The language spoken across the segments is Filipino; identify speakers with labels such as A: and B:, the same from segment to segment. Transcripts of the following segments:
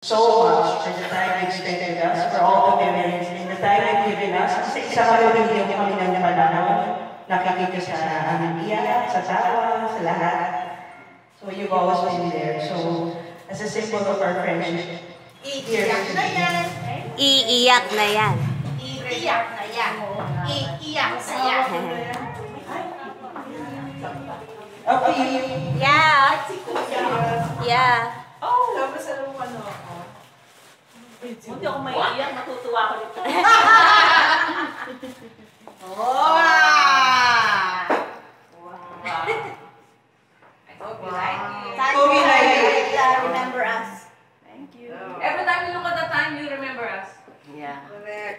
A: so much for the time you've spent with us, for all the memories, and the time you've given us. Kasi isa kami rin yung kami ng panahon, nakikita sa aming iyak, sa tawa, sa lahat. So you've always been there. So, as a symbol of our friendship,
B: iiyak na yan.
C: Iiyak na yan.
B: Iiyak na yan. Iiyak na yan.
A: Okay.
C: Yeah. Yeah.
B: Oh, tapos alam mo ano ako.
D: Hindi ako maiiyak, matutuwa ako nito.
B: Wow! I hope you like it.
A: Hope you like it.
C: Remember us.
D: Thank you. Every time you look at the time, you remember us.
C: Yeah.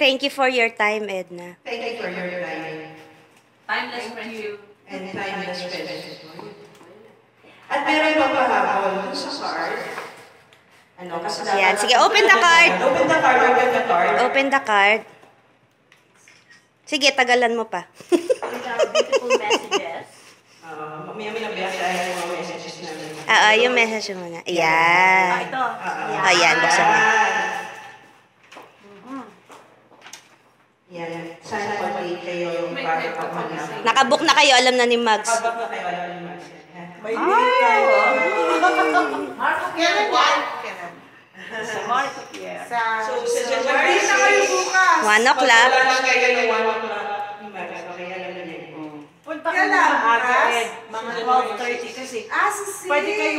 C: Thank you for your time, Edna.
A: Thank you for your time.
D: Timeless friendship.
A: And timeless friendship. At meron pa pahabol dun sa card. Ano, kasi
C: Yan. Sige, open the card.
A: Open the card, open the card.
C: Open the card. Sige, tagalan mo pa.
D: With our beautiful messages.
A: May nabiyasa yung mga messages namin.
C: Yung message mo na. Ayan.
D: Ito.
C: Ayan, buksan mo.
A: Yan. Sana mag-wait kayo para pag-mag-isa.
C: Nakabook na kayo, alam na ni Mags.
A: Kabak na kayo, alam niyo, Max.
B: May kayo.
D: Marco
B: Kailan
D: Pierre.
B: yan? Kailan?
D: Sa Marco Pierre.
A: So, sa January 6,
B: na kayo bukas.
C: 1 o'clock.
A: Wala lang kayo yung 1 o'clock ni Max. Okay, alam niyo.
D: Punta
B: Kailan?
D: ka na
B: Bukas?
D: Mga 12:30 kasi.
B: Ah, si Sid.
D: Pwede kayo